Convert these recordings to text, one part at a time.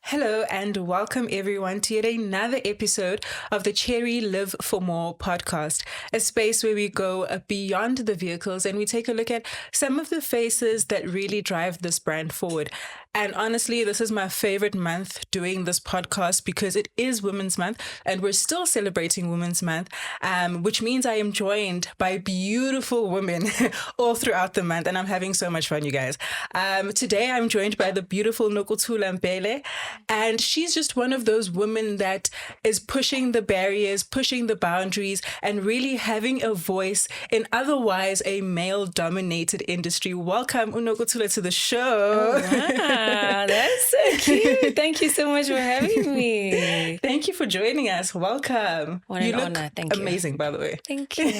Hello and welcome everyone to yet another episode of the Cherry Live for More podcast, a space where we go beyond the vehicles and we take a look at some of the faces that really drive this brand forward. And honestly, this is my favorite month doing this podcast because it is Women's Month and we're still celebrating Women's Month, which means I am joined by beautiful women all throughout the month and I'm having so much fun, you guys. Today I'm joined by the beautiful Nokuthula Mbele, and she's just one of those women that is pushing the barriers, pushing the boundaries, and really having a voice in otherwise a male-dominated industry. Welcome, Nokuthula, to the show. Oh, wow, that's so cute. Thank you so much for having me. Thank you for joining us. Welcome. What an honor. Thank you. Amazing, by the way. Thank you.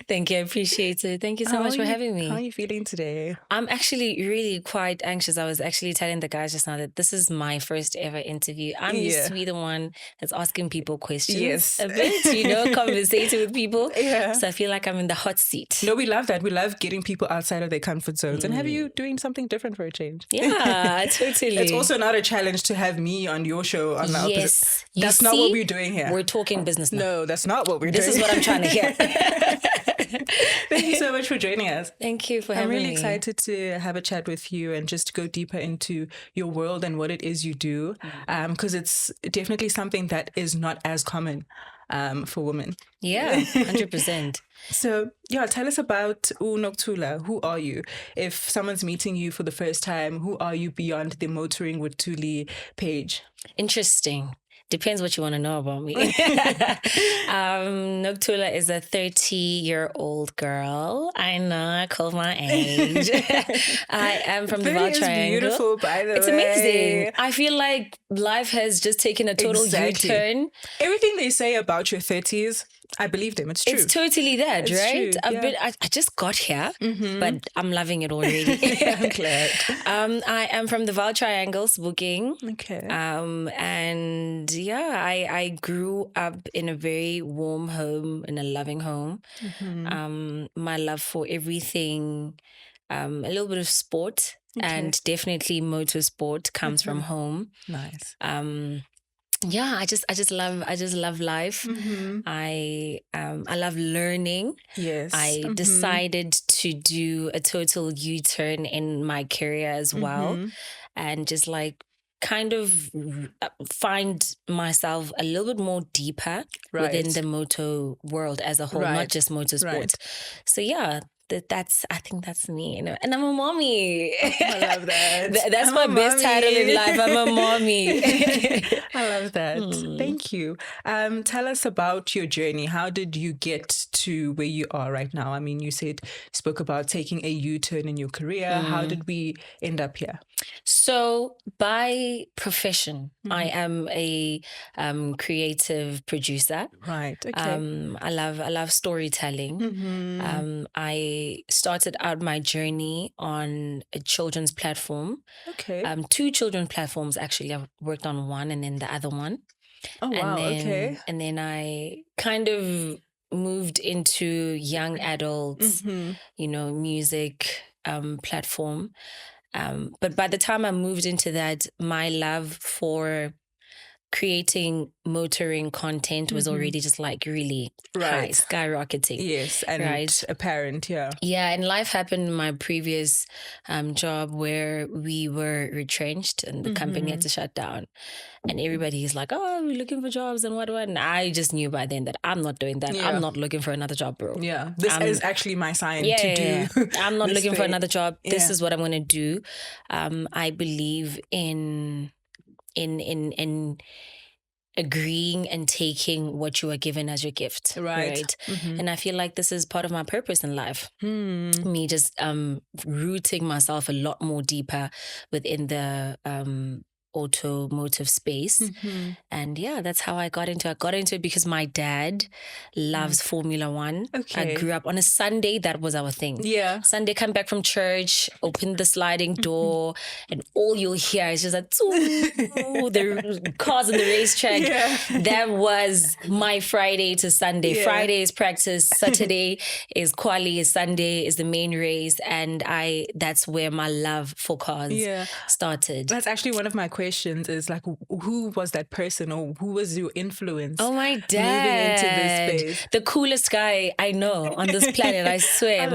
Thank you. I appreciate it. Thank you so much for having me. How are you feeling today? I'm actually really quite anxious. I was actually telling the guys just now that this is my first ever interview. I'm used to be the one that's asking people questions. Yes. A bit, conversating with people. Yeah. So I feel like I'm in the hot seat. No, we love that. We love getting people outside of their comfort zones and have you doing something different for a change. Yeah, totally. It's also not a challenge to have me on your show. On the yes. That's not what we're doing here. We're talking business now. No, that's not what we're doing. This is what I'm trying to hear. Thank you so much for joining us. Thank you for having me. I'm really excited to have a chat with you and just go deeper into your world and what it is you do, because it's definitely something that is not as common for women. Yeah, 100%. So, tell us about Nokuthula. Who are you? If someone's meeting you for the first time, who are you beyond the Motoring with Thuli page? Interesting. Depends what you want to know about me. Nokuthula is a 30-year-old girl. I know, I call my age. I am from the Val Triangle. Beautiful, by the way. It's amazing. I feel like life has just taken a total U-turn. Everything they say about your 30s, I believe them. It's true. It's totally that, it's right? True. I just got here, but I'm loving it already. I'm glad. I am from the Val Triangle, Booking. Okay. And yeah, I grew up in a very warm home, in a loving home. My love for everything, a little bit of sport, and definitely motorsport comes from home. Nice. Yeah, I just love life. I love learning. Yes. I decided to do a total U-turn in my career as well, and just like kind of find myself a little bit more deeper within the moto world as a whole, not just motorsport. Right. So yeah. I think that's me, and I'm a mommy. I love that. That's my best title in life. I'm a mommy. I love that. Thank you. Tell us about your journey. How did you get to where you are right now? I mean, you spoke about taking a U-turn in your career. How did we end up here? So by profession, I am a creative producer. Right. Okay. I love storytelling. I started out my journey on a children's platform. Okay. 2 children's platforms actually. I've worked on one and then the other one. Oh wow. Okay. And then I kind of moved into young adults, music platform. But by the time I moved into that, my love for creating motoring content was already just like really high, skyrocketing. Yes, and apparent, yeah. Yeah, and life happened in my previous job where we were retrenched and the company had to shut down. And everybody's like, oh, we're looking for jobs and what. And I just knew by then that I'm not doing that. Yeah. I'm not looking for another job, bro. Yeah, this is actually my sign to do. I'm not looking for another job. This is what I'm going to do. I believe in agreeing and taking what you are given as your gift. Right. And I feel like this is part of my purpose in life. Me just rooting myself a lot more deeper within the automotive space. And yeah, that's how I got into it. I got into it because my dad loves Formula One. I grew up on a Sunday. That was our thing. Yeah. Sunday, come back from church, open the sliding door, and all you'll hear is just like, the cars on the racetrack. Yeah. That was my Friday to Sunday. Yeah. Friday is practice. Saturday is quali. Sunday is the main race. And that's where my love for cars started. That's actually one of my questions questions is like, who was that person, or who was your influence? Oh, my dad. Moving into this space. The coolest guy I know on this planet. I swear.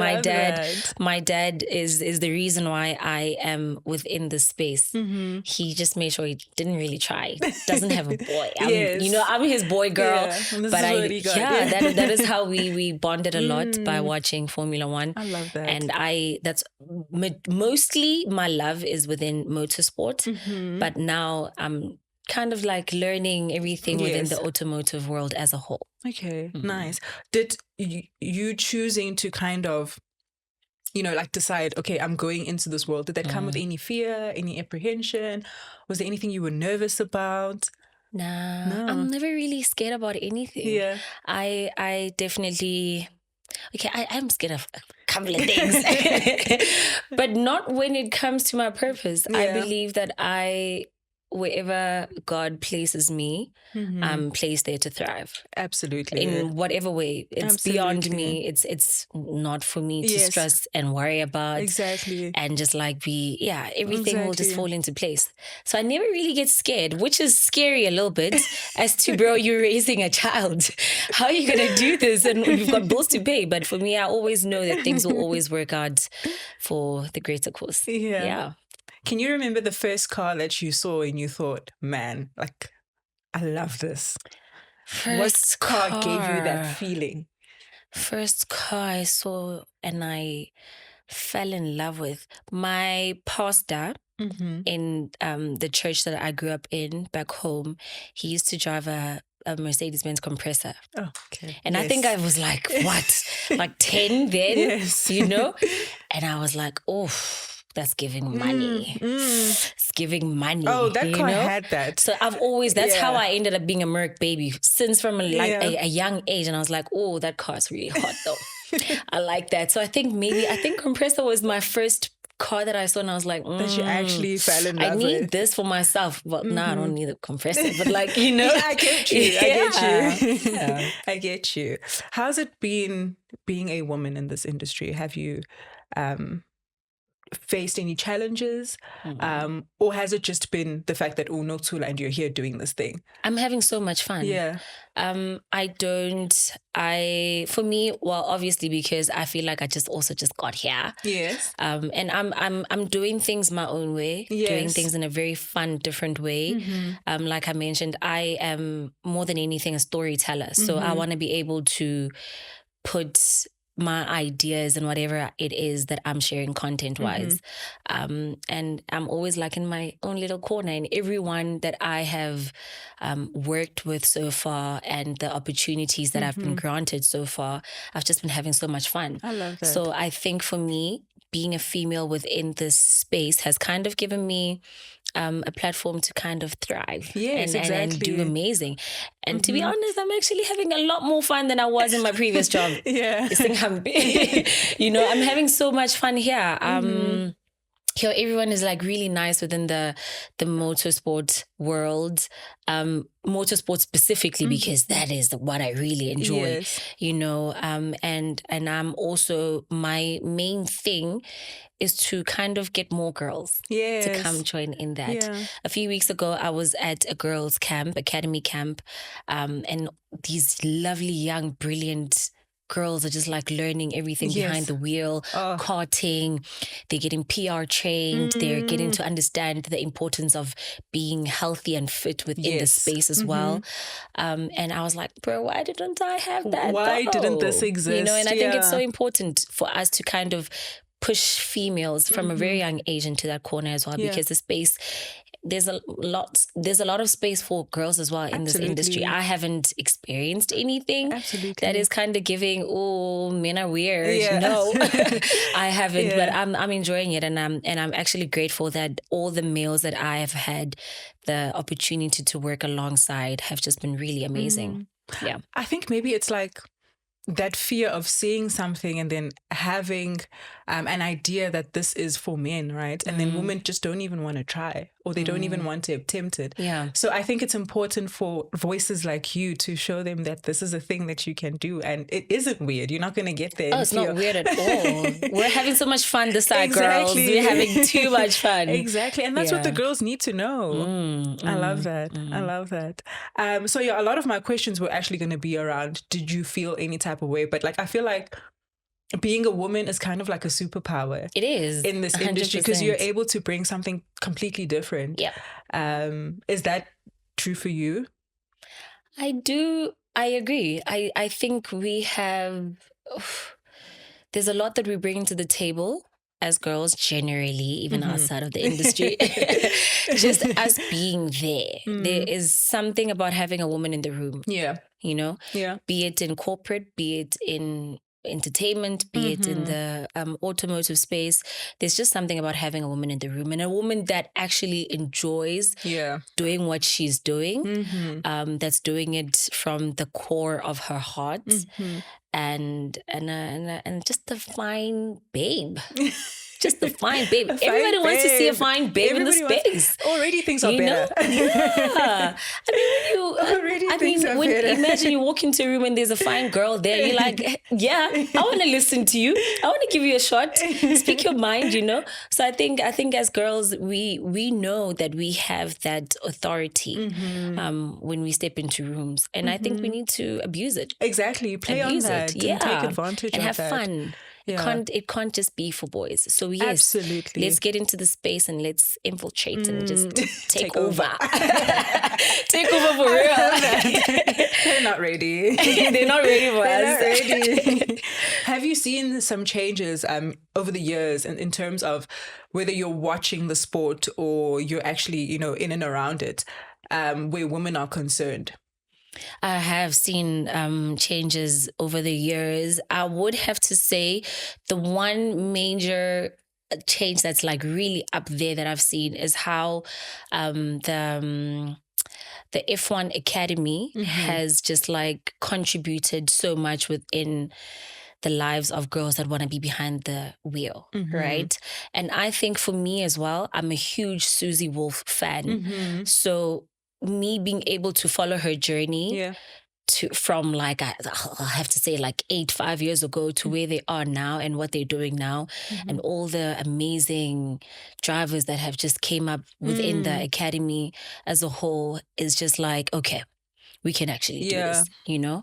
My dad is the reason why I am within this space. Mm-hmm. He just made sure he didn't really try. Doesn't have a boy. I'm his boy girl. But that is how we bonded a lot by watching Formula One. I love that. And that's mostly my love is within motorsport. Mm-hmm. But now I'm kind of like learning everything within the automotive world as a whole. Okay, nice. Did you choosing to kind of, like decide, okay, I'm going into this world, did that come with any fear, any apprehension? Was there anything you were nervous about? Nah, no. I'm never really scared about anything. Yeah. I definitely... Okay, I'm scared of a couple of things, but not when it comes to my purpose. Yeah. I believe that wherever God places me, I'm placed there to thrive. Absolutely. In whatever way. It's beyond me. It's not for me to stress and worry about. Exactly. And just like everything will just fall into place. So I never really get scared, which is scary a little bit as to, bro, you're raising a child. How are you going to do this? And you've got bills to pay. But for me, I always know that things will always work out for the greater cause. Yeah. Can you remember the first car that you saw and you thought, man, like, I love this? What car gave you that feeling? First car I saw and I fell in love with. My pastor in the church that I grew up in back home, he used to drive a Mercedes-Benz compressor. Oh, okay. And I think I was like, what? Like 10 then? Yes. And I was like, oh... That's giving money. It's giving money. Oh, that car had that. So I've always, that's how I ended up being a Merc baby since from a young age. And I was like, oh, that car's really hot though. I like that. So I think compressor was my first car that I saw and I was like, that you actually fell in love with. I need this for myself. Well, no, I don't need a compressor, but like, I get you. I get you. How's it been being a woman in this industry? Have you faced any challenges, or has it just been the fact that Nokuthula and you're here doing this thing? I'm having so much fun. For me, well, obviously because I feel like I just got here. Yes. And I'm doing things my own way, doing things in a very fun, different way. Like I mentioned, I am more than anything a storyteller. So I want to be able to put my ideas and whatever it is that I'm sharing content-wise. And I'm always like in my own little corner, and everyone that I have worked with so far and the opportunities that I've been granted so far, I've just been having so much fun. I love that. So I think for me, being a female within this space has kind of given me a platform to kind of thrive and do amazing. And to be honest, I'm actually having a lot more fun than I was in my previous job. I'm having so much fun here. Here, everyone is like really nice within the motorsport world. Motorsport specifically, because that is what I really enjoy. And I'm also, my main thing is to kind of get more girls to come join in that. A few weeks ago, I was at a girls' camp, academy camp, and these lovely, young, brilliant girls are just like learning everything behind the wheel, karting, they're getting PR trained, they're getting to understand the importance of being healthy and fit within the space as well. And I was like, bro, why didn't I have that? Why didn't this exist? And I think it's so important for us to kind of push females from a very young age into that corner as well, because the space, there's a lot of space for girls as well in this industry. I haven't experienced anything that is kind of giving, oh, men are weird. No, I haven't, but I'm enjoying it, and I'm actually grateful that all the males that I have had the opportunity to work alongside have just been really amazing. I think maybe it's like that fear of seeing something and then having an idea that this is for men, right? And then women just don't even want to try, or they don't even want to attempt it. Yeah. So I think it's important for voices like you to show them that this is a thing that you can do, and it isn't weird. You're not going to get there. Oh, it's not weird at all. We're having so much fun this side, girls. We're having too much fun. Exactly. And that's what the girls need to know. I love that. I love that. So yeah, a lot of my questions were actually going to be around, did you feel any type of way? But like, I feel like being a woman is kind of like a superpower. It is. In this 100%. Industry, because you're able to bring something completely different. Yeah. Is that true for you? I do. I agree. I think we have, there's a lot that we bring to the table as girls generally, even outside of the industry. Just us being there. There is something about having a woman in the room. Yeah. You know? Yeah. Be it in corporate, be it in entertainment, be it in the automotive space. There's just something about having a woman in the room, and a woman that actually enjoys doing what she's doing, that's doing it from the core of her heart, and just a fine babe. Just a fine babe. Everybody wants to see a fine babe in the space. Already things are better. Yeah. Imagine you walk into a room and there's a fine girl there. You're like, yeah, I want to listen to you. I want to give you a shot. Speak your mind, you know? So I think as girls, we know that we have that authority when we step into rooms. And I think we need to abuse it. Exactly. Play on that. Yeah. And take advantage and of have that. Fun. Yeah. It can't just be for boys. So yes, absolutely. Let's get into the space and let's infiltrate and just take over. Take over for real. They're not ready. They're not ready for us. Not ready. Have you seen some changes over the years in terms of whether you're watching the sport or you're actually, in and around it, where women are concerned? I have seen changes over the years. I would have to say the one major change that's like really up there that I've seen is how the F1 Academy has just like contributed so much within the lives of girls that want to be behind the wheel, right? And I think for me as well, I'm a huge Susie Wolf fan. So me being able to follow her journey from like, I'll have to say like 5 years ago to where they are now and what they're doing now, and all the amazing drivers that have just came up within the academy as a whole is just like, okay, we can actually do this,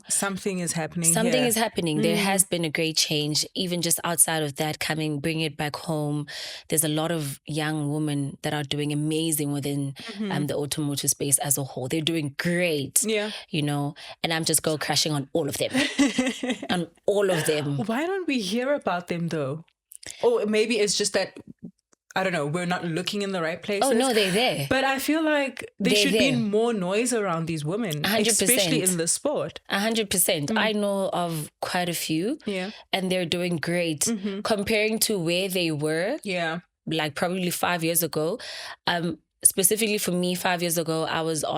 Something is happening. Something is happening. There has been a great change, even just outside of that, bring it back home. There's a lot of young women that are doing amazing within the automotive space as a whole. They're doing great, and I'm just crashing on all of them. On all of them. Why don't we hear about them though? Or maybe it's just that, I don't know, we're not looking in the right places. Oh, no, they're there. But I feel like there should be more noise around these women, 100%. Especially in the sport. 100%. I know of quite a few, and they're doing great. Comparing to where they were, like probably 5 years ago. Specifically for me, 5 years ago,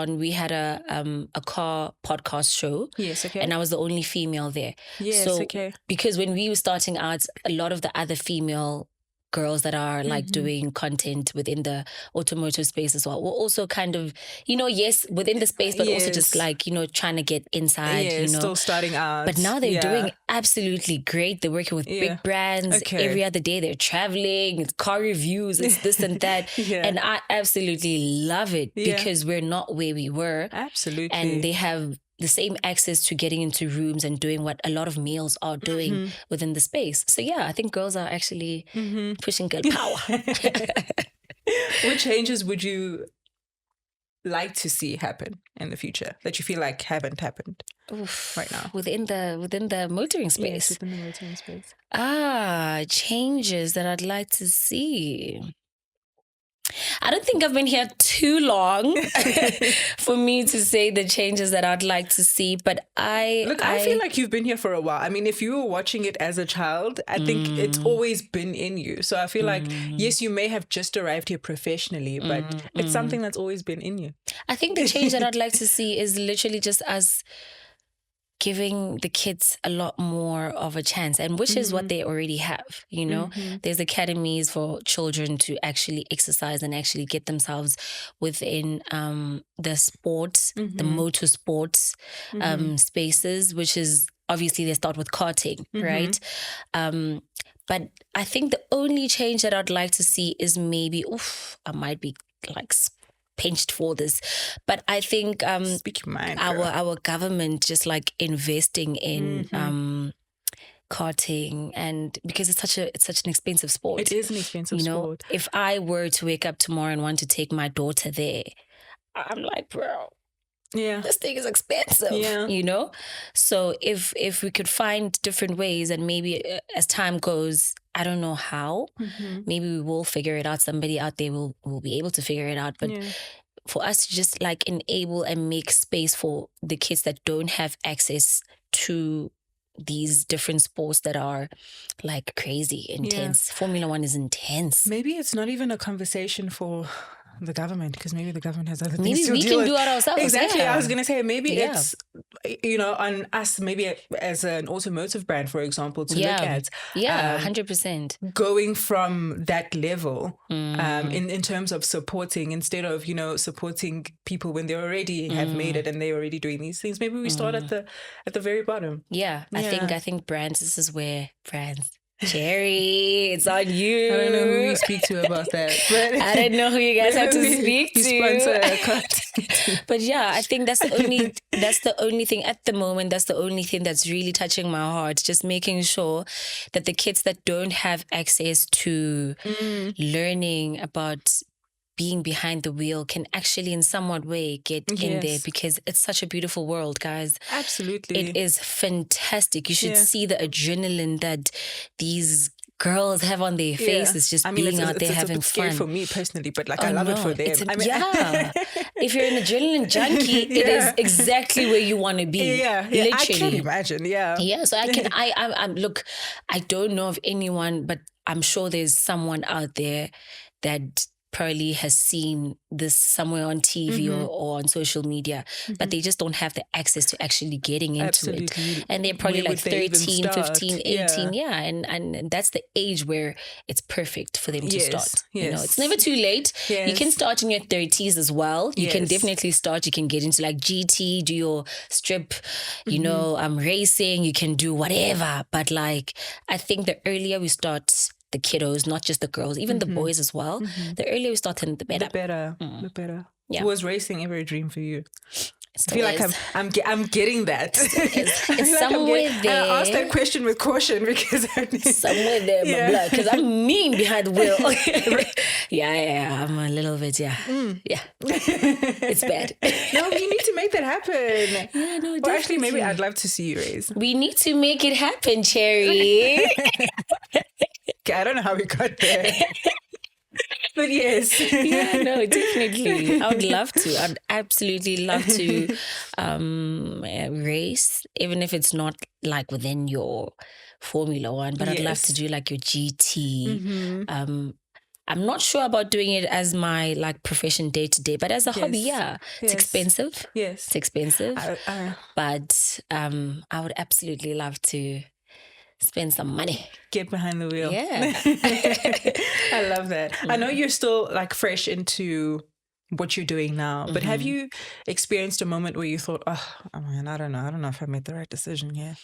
we had a car podcast show. Yes, okay. And I was the only female there. Yes, so, okay. Because when we were starting out, a lot of the other female girls that are like doing content within the automotive space as well. We're also kind of, yes, within the space, but also just like, trying to get inside, still starting out. But now they're doing absolutely great. They're working with big brands. Okay. Every other day they're traveling, it's car reviews, it's this and that. And I absolutely love it because we're not where we were. Absolutely. And they have the same access to getting into rooms and doing what a lot of males are doing within the space. So yeah, I think girls are actually pushing girl power. What changes would you like to see happen in the future that you feel like haven't happened right now? Within the motoring space? Yes, within the motoring space. Changes that I'd like to see. I don't think I've been here too long for me to say the changes that I'd like to see, but I feel like you've been here for a while. I mean, if you were watching it as a child, I think it's always been in you. So I feel like, yes, you may have just arrived here professionally, but it's something that's always been in you. I think the change that I'd like to see is literally just us giving the kids a lot more of a chance, and which is what they already have, you know. There's academies for children to actually exercise and actually get themselves within the sports, the motorsports spaces, which is obviously they start with karting, right? But I think the only change that I'd like to see is maybe, I might be like pinched for this, but I think speak your mind, our government just like investing in karting, and because it's such an expensive sport. It is an expensive sport. If I were to wake up tomorrow and want to take my daughter there, I'm like, bro, this thing is expensive, you know? So if we could find different ways, and maybe as time goes, I don't know how, maybe we will figure it out. Somebody out there will be able to figure it out. But for us to just like enable and make space for the kids that don't have access to these different sports that are like crazy intense. Formula One is intense. Maybe it's not even a conversation for the government, because maybe the government has other things maybe to we deal can do it ourselves. Exactly. I was going to say, maybe it's, on us, maybe as an automotive brand, for example, to look at. 100%. Going from that level in terms of supporting, instead of, supporting people when they already have made it and they're already doing these things. Maybe we start at the very bottom. I think brands, this is where brands... Cherry, it's on you. I don't know who we speak to about that. But I don't know who you guys have to speak to. But I think that's the only thing at the moment. That's the only thing that's really touching my heart. Just making sure that the kids that don't have access to learning about being behind the wheel can actually in somewhat way get in there, because it's such a beautiful world, guys. Absolutely. It is fantastic. You should see the adrenaline that these girls have on their faces, just being out there having it's fun. Scary for me personally, but I love it for them. If you're an adrenaline junkie, it is exactly where you want to be. Literally. I can imagine. So I'm look, I don't know of anyone, but I'm sure there's someone out there that probably has seen this somewhere on TV or on social media, but they just don't have the access to actually getting into it. And they're probably like 13, 15, 18. And that's the age where it's perfect for them to start. You know, it's never too late. You can start in your 30s as well. You can definitely start. You can get into like GT, do your strip, racing. You can do whatever. But like, I think the earlier we start, the kiddos, not just the girls, even the boys as well. The earlier we start, the better. The better. Yeah. Was racing ever a dream for you? I feel like I'm getting that. It's somewhere there. I asked that question with caution because somewhere there, my blood. Because I'm mean behind the wheel. I'm a little bit. It's bad. No, you need to make that happen. Yeah, no, well, actually, maybe I'd love to see you race. We need to make it happen, Cherry. I don't know how we got there. But yes. No, definitely. I would love to. I'd absolutely love to race, even if it's not like within your Formula One, but I'd love to do like your GT. I'm not sure about doing it as my like profession day to day, but as a hobby, it's expensive. Yes. It's expensive. But I would absolutely love to spend some money. Get behind the wheel. Yeah. I love that. I know you're still like fresh into what you're doing now, but have you experienced a moment where you thought, oh man, I don't know if I made the right decision here?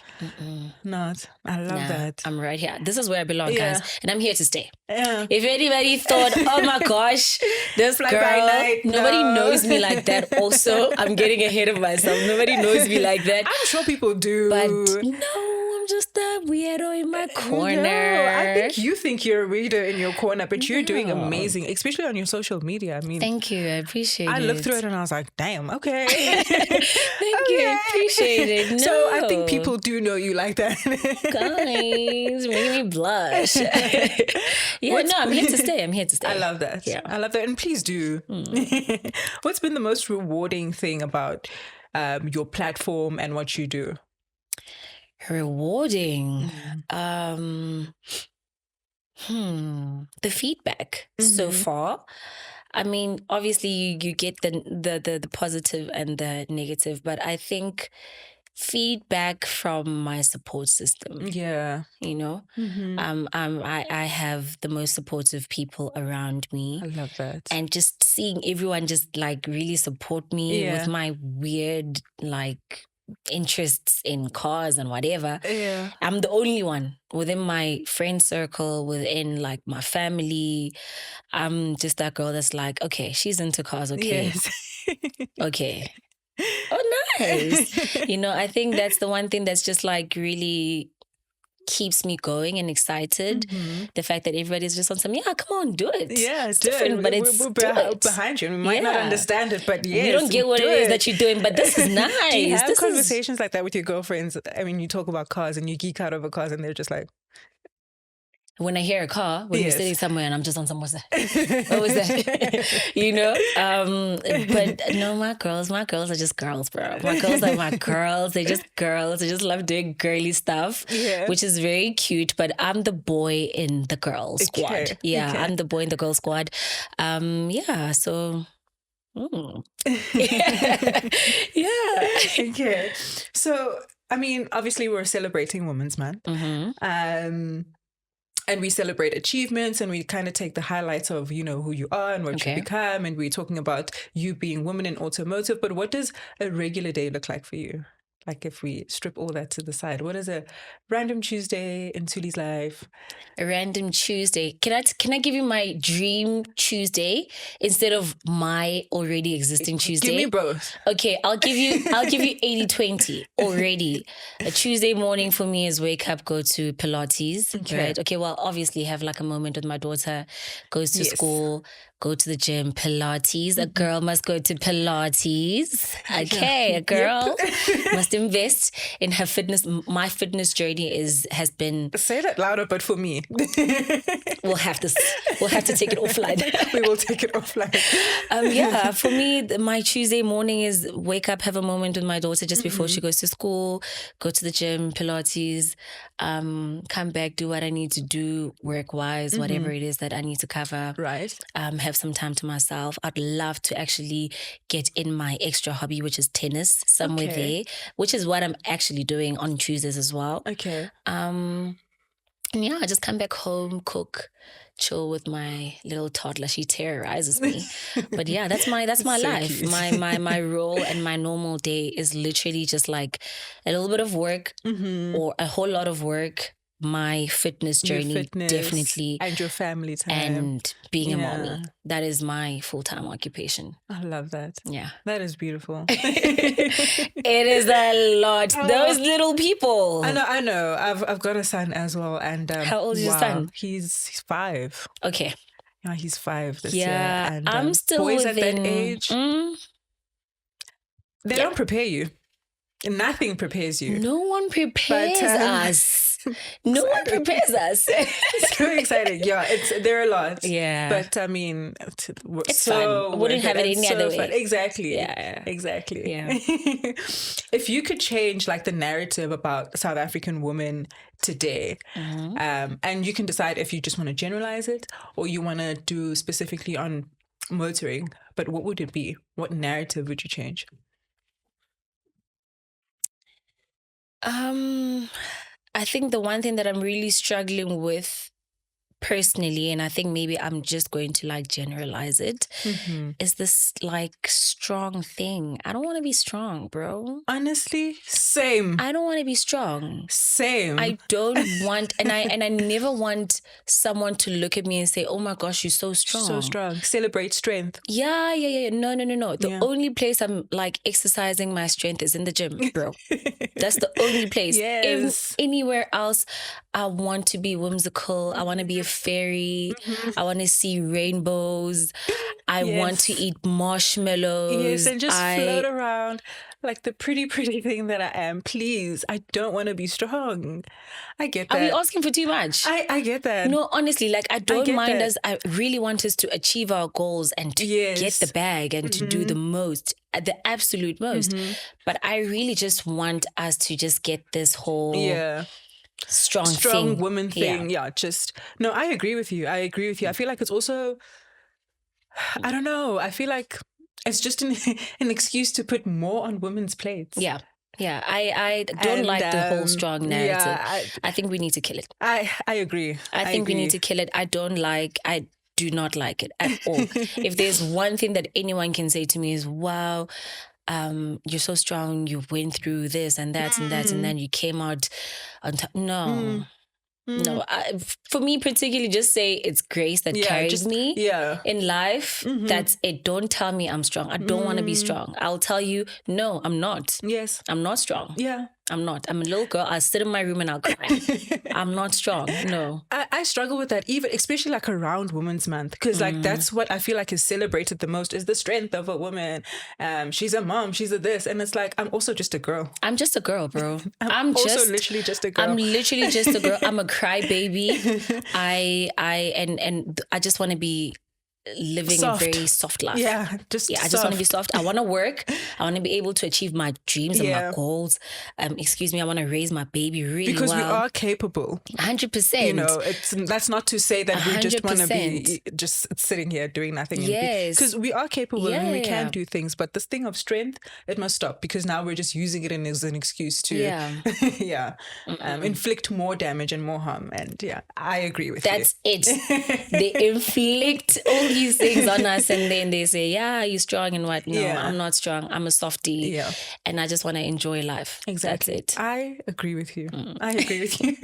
Not. I love that. I'm right here. This is where I belong, guys. And I'm here to stay. If anybody thought, oh my gosh, this Fly girl, by night, nobody knows me like that. Also, I'm getting ahead of myself. Nobody knows me like that. I'm sure people do. But no, I'm just a weirdo in my corner. No, I think you think you're a weirder in your corner, but you're doing amazing, especially on your social media. I mean, thank you. I appreciate it. I looked through it and I was like, damn, okay. Thank you. I appreciate it. No. So I think people do know you like that. Guys, making me blush. I'm here to stay. I love that. Yeah. I love that. And please do. What's been the most rewarding thing about your platform and what you do? Rewarding. The feedback so far. I mean, obviously you get the positive and the negative, but I think feedback from my support system. Yeah. You know, I have the most supportive people around me. I love that. And just seeing everyone just like really support me with my weird like interests in cars and whatever. Yeah. I'm the only one within my friend circle, within like my family. I'm just that girl that's like, okay, she's into cars, okay. Yes. Okay. Oh, nice. You know, I think that's the one thing that's just like really keeps me going and excited. The fact that everybody's just on some, yeah, come on, do it. Yeah, it's different, but it's we're behind you. We might not understand it, but yes, you don't get what it is that you're doing, but this is nice. Do you have conversations like that with your girlfriends? I mean, you talk about cars and you geek out over cars and they're just like, when I hear a car, when we're sitting somewhere and I'm just on some, what's that? What was that? You know? But no, my girls are just girls, bro. My girls are my girls. They're just girls. They just love doing girly stuff, which is very cute. But I'm the boy in the girl squad. Yeah, I'm the boy in the girl squad. Yeah, so... yeah. Okay. So, I mean, obviously we're celebrating Women's Month. And we celebrate achievements and we kind of take the highlights of, you know, who you are and what you become. And we're talking about you being women in automotive. But what does a regular day look like for you? Like if we strip all that to the side, what is a random Tuesday in Thuli's life? A random Tuesday. Can I give you my dream Tuesday instead of my already existing Tuesday? Give me both. Okay, I'll give you 80-20 already. A Tuesday morning for me is wake up, go to Pilates, right? Okay, well, obviously have like a moment with my daughter, goes to school, go to the gym, Pilates. A girl must go to Pilates. Okay, a girl must invest in her fitness. My fitness journey has been... Say that louder, but for me. We'll have to take it offline. We will take it offline. Yeah, for me, my Tuesday morning is wake up, have a moment with my daughter just before she goes to school, go to the gym, Pilates, come back, do what I need to do work-wise, whatever it is that I need to cover. Right. Have some time to myself. I'd love to actually get in my extra hobby, which is tennis, somewhere there, which is what I'm actually doing on Tuesdays as well. Okay. And yeah, I just come back home, cook, chill with my little toddler. She terrorizes me. But yeah, that's my so life. Cute. My role and my normal day is literally just like a little bit of work or a whole lot of work. My fitness journey, definitely. And your family time. And being a mommy. That is my full-time occupation. I love that. Yeah. That is beautiful. It is a lot. Those little people. I know. I've got a son as well. And how old is your son? He's 5. Okay. Yeah, he's 5 this year. Yeah, and I'm still boys within... at that age, they don't prepare you. Nothing prepares you. No one prepares us. No one prepares us. So exciting. Yeah, there are a lot. Yeah. But I mean, it's fun. I wouldn't have it any other way. Exactly. Yeah. Exactly. Yeah. If you could change like the narrative about South African women today, and you can decide if you just want to generalize it or you want to do specifically on motoring, but what would it be? What narrative would you change? I think the one thing that I'm really struggling with personally, and I think maybe I'm just going to like generalize it, is this like strong thing. I don't want to be strong, bro. Honestly, same. I don't want to be strong. Same. I don't want, and I never want someone to look at me and say, "Oh my gosh, you're so strong." So strong. Celebrate strength. Yeah. No. The only place I'm like exercising my strength is in the gym, bro. That's the only place. Yes. Anywhere else, I want to be whimsical. I want to be a fairy. I want to see rainbows. I want to eat marshmallows. Yes, and just float around like the pretty thing that I am. Please, I don't want to be strong. I get that. Are we asking for too much? I get that. No, honestly, like I don't mind us. I really want us to achieve our goals and to get the bag and to do the most, the absolute most. But I really just want us to just get this whole... strong thing. Woman thing. Yeah, just no, I agree with you. I feel like it's also, I don't know, I feel like it's just an excuse to put more on women's plates. Yeah. Yeah, I don't like the whole strong narrative. Yeah, I think we need to kill it. I agree. I think we need to kill it. I do not like it at all. If there's one thing that anyone can say to me is, wow, you're so strong, you went through this and that and that, and then you came out on top. No. No, for me particularly, just say it's grace that carries me in life. That's it. Don't tell me I'm strong. I don't want to be strong. I'll tell you, no, I'm not. Yes. I'm not strong. Yeah. I'm not. I'm a little girl. I'll sit in my room and I'll cry. I'm not strong. No. I struggle with that, even especially like around Women's Month, because like that's what I feel like is celebrated the most, is the strength of a woman. She's a mom. She's a this, and it's like I'm also just a girl. I'm just a girl, bro. I'm also literally just a girl. I'm literally just a girl. I'm a crybaby. I just want to be living soft. A very soft life. Yeah, I just want to be soft. I want to work. I want to be able to achieve my dreams and my goals. I want to raise my baby really because well. we are capable. 100%. You know, that's not to say that 100%. We just want to be just sitting here doing nothing. Yes, because we are capable and we can do things. But this thing of strength, it must stop, because now we're just using it as an excuse to inflict more damage and more harm. And I agree with you. That's it. They inflict all these things on us, and then they say, you're strong and what? No, I'm not strong. I'm a softie, and I just want to enjoy life. Exactly. That's it. I agree with you. I agree with you.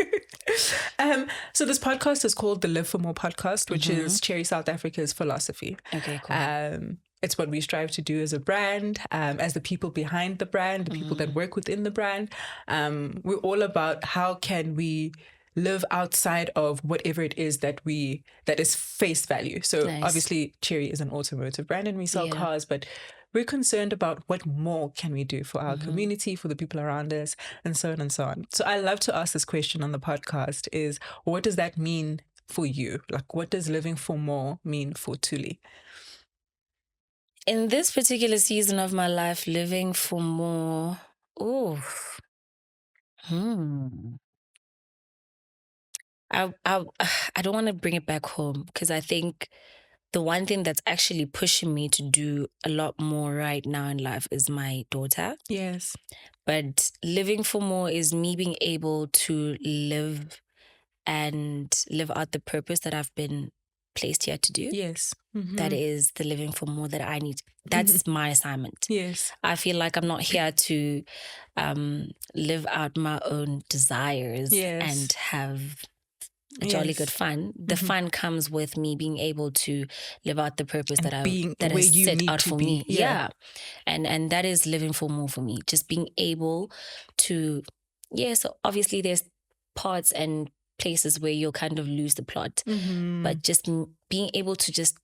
So this podcast is called the Live for More podcast, which is Cherry South Africa's philosophy. Okay, cool. It's what we strive to do as a brand, as the people behind the brand, the people that work within the brand. We're all about how can we live outside of whatever it is that is face value. So obviously Cherry is an automotive brand and we sell cars, but we're concerned about what more can we do for our community, for the people around us, and so on and so on. So I love to ask this question on the podcast is, what does that mean for you? Like, what does living for more mean for Thuli? In this particular season of my life, living for more, I don't want to bring it back home, because I think the one thing that's actually pushing me to do a lot more right now in life is my daughter. Yes. But living for more is me being able to live out the purpose that I've been placed here to do. Yes. That is the living for more that I need. That's my assignment. Yes. I feel like I'm not here to live out my own desires and have jolly good fun. The fun comes with me being able to live out the purpose that is set out for me. Yeah. And that is living for more for me. Just being able to, so obviously there's parts and places where you'll kind of lose the plot. But just being able to just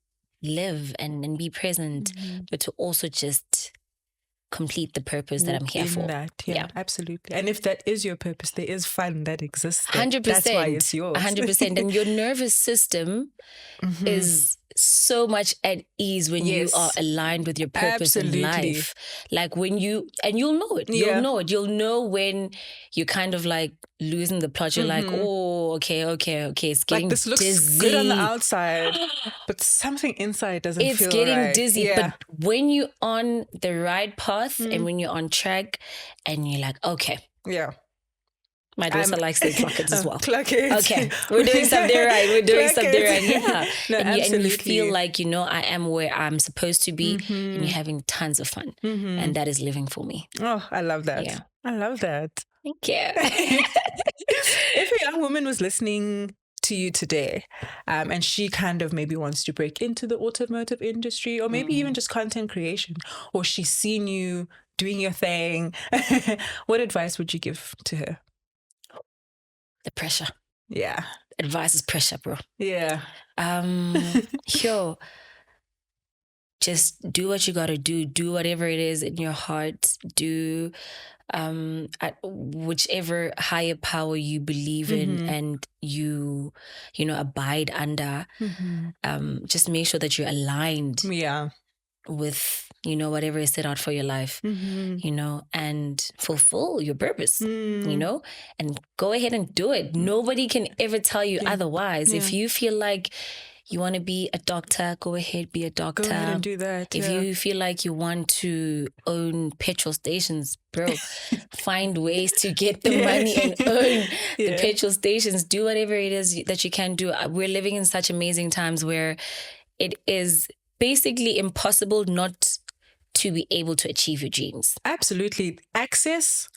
live and be present, but to also just complete the purpose that I'm here for. Absolutely. And if that is your purpose, there is fun that exists. 100%. That's why it's yours. 100%. And your nervous system is so much at ease when you are aligned with your purpose in life. Like when you'll know it. You'll know it. You'll know when you're kind of like losing the plot. You're like, okay. It's getting like this looks dizzy. Good on the outside, but something inside doesn't feel right. It's getting dizzy. But when you're on the right path and when you're on track and you're like, okay. Yeah. My daughter likes the clockets as well. Clock it. Okay, we're doing something right. We're doing something right. Yeah. No, and you feel like, I am where I'm supposed to be, and you're having tons of fun. And that is living for me. Oh, I love that. Yeah. I love that. Thank you. If a young woman was listening to you today, and she kind of maybe wants to break into the automotive industry, or maybe even just content creation, or she's seen you doing your thing, what advice would you give to her? The pressure. Yeah. Advice is pressure, bro. Yeah. Just do what you gotta do. Do whatever it is in your heart. Do at whichever higher power you believe in and you abide under. Just make sure that you're aligned. Yeah. With whatever is set out for your life, and fulfill your purpose, and go ahead and do it. Nobody can ever tell you otherwise. If you feel like you want to be a doctor, go ahead, be a doctor. Go ahead and do that. If you feel like you want to own petrol stations, bro, find ways to get the money and own the petrol stations. Do whatever it is that you can do. We're living in such amazing times where it is basically impossible not to be able to achieve your dreams. Absolutely. Access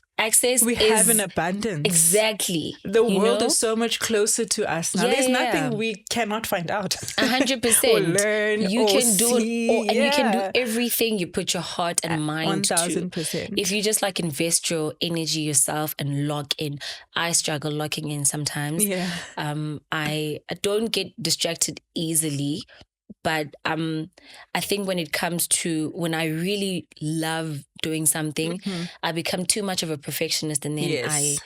we have an abundance. Exactly. The world is so much closer to us now. There's nothing we cannot find out. 100%. Or learn. You or can do see. it, and you can do everything you put your heart and mind 1000%. to. If you just like invest your energy yourself and log in. I struggle logging in sometimes. Yeah. I don't get distracted easily. But I think when it comes to when I really love doing something, I become too much of a perfectionist, and then I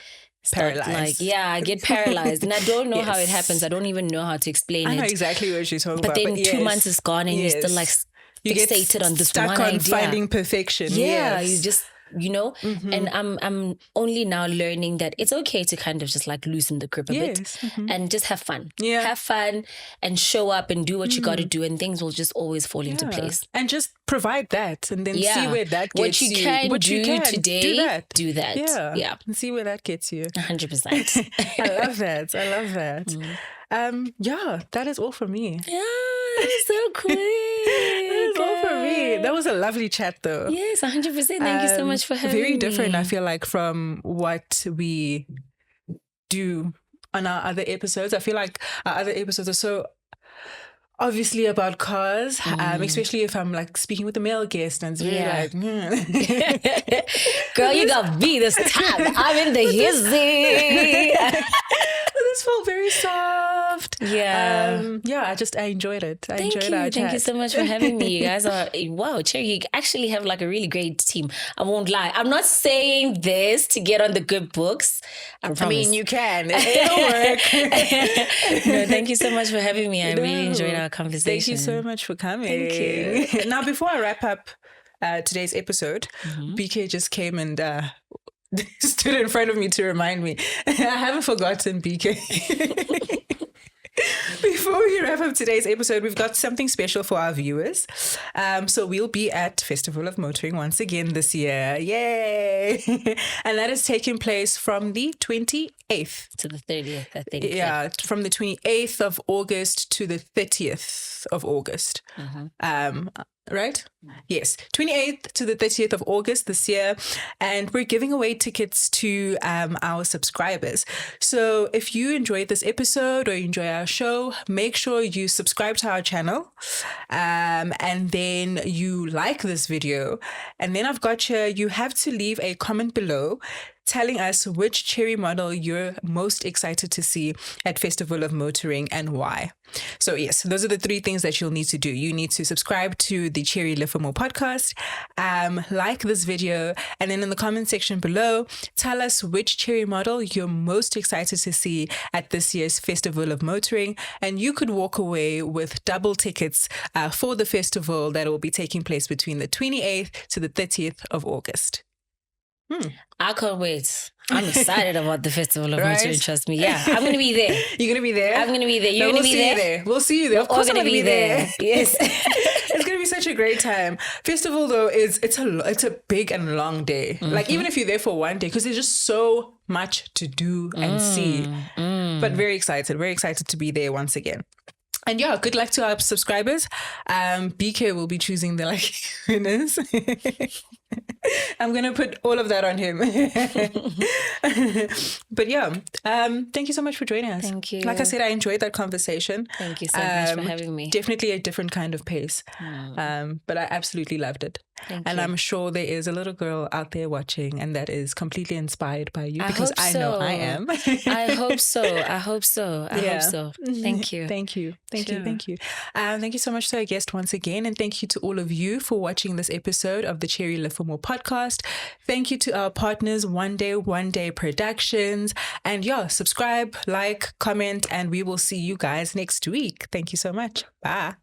start paralyzed. I get paralyzed, and I don't know how it happens. I don't even know how to explain it. I know exactly what you're talking about. But then 2 months is gone, and you're still like fixated on this one idea. Stuck on finding perfection. Yeah, you just. And I'm only now learning that it's okay to kind of just like loosen the grip a bit and just have fun. Yeah. Have fun and show up and do what you got to do, and things will just always fall into place. And just provide that, and then see where that gets you. What you can do today, do that. Yeah. And see where that gets you. 100%. I love that. That is all for me. Yeah, that's so quick. That is all for me. That was a lovely chat though. Yes, 100%. Thank you so much for having me. Very different, I feel like, from what we do on our other episodes. I feel like our other episodes are so obviously about cars, especially if I'm like speaking with a male guest, and it's really girl, you got me this time. I'm in the hizzy. This felt very soft. I enjoyed it. Thank you so much for having me. You guys are, wow, Cherry, you actually have like a really great team. I won't lie. I'm not saying this to get on the good books. I mean, you can. It'll work. No, thank you so much for having me. I really enjoyed our conversation. Thank you so much for coming. Thank you. Now, before I wrap up today's episode, BK just came and stood in front of me to remind me. I haven't forgotten, BK. Before we wrap up today's episode, we've got something special for our viewers. So we'll be at Festival of Motoring once again this year. Yay! And that is taking place from the 28th to the 30th. Yeah, from the 28th of August to the 30th of August. Right? Yes, 28th to the 30th of August this year. And we're giving away tickets to our subscribers. So if you enjoyed this episode or you enjoy our show, make sure you subscribe to our channel. And then you like this video. And then I've got you have to leave a comment below telling us which Cherry model you're most excited to see at Festival of Motoring and why. So yes, those are the 3 things that you'll need to do. You need to subscribe to the Cherry Live for More podcast, like this video, and then in the comment section below, tell us which Cherry model you're most excited to see at this year's Festival of Motoring, and you could walk away with double tickets for the festival that will be taking place between the 28th to the 30th of August. I can't wait. I'm excited about the Festival of Motoring, trust me. Yeah, I'm going to be there. You're going to be there? I'm going to be there. You're going to be there? We'll see you there. Of course I'm going to be there. Yes. It's going to be such a great time. Festival, though, it's a big and long day. Like, even if you're there for one day, because there's just so much to do and see. But very excited to be there once again. And yeah, good luck to our subscribers. BK will be choosing the winners. I'm going to put all of that on him. But yeah, thank you so much for joining us. Thank you. Like I said, I enjoyed that conversation. Thank you so much for having me. Definitely a different kind of pace. But I absolutely loved it. Thank and you. I'm sure there is a little girl out there watching and that is completely inspired by you, because I know I am. I hope so. I hope so. Thank you. Thank you. Thank you. Thank you so much to our guest once again. And thank you to all of you for watching this episode of the Cherry Live for More podcast. Thank you to our partners, One Day Productions. And yeah, subscribe, like, comment, and we will see you guys next week. Thank you so much. Bye.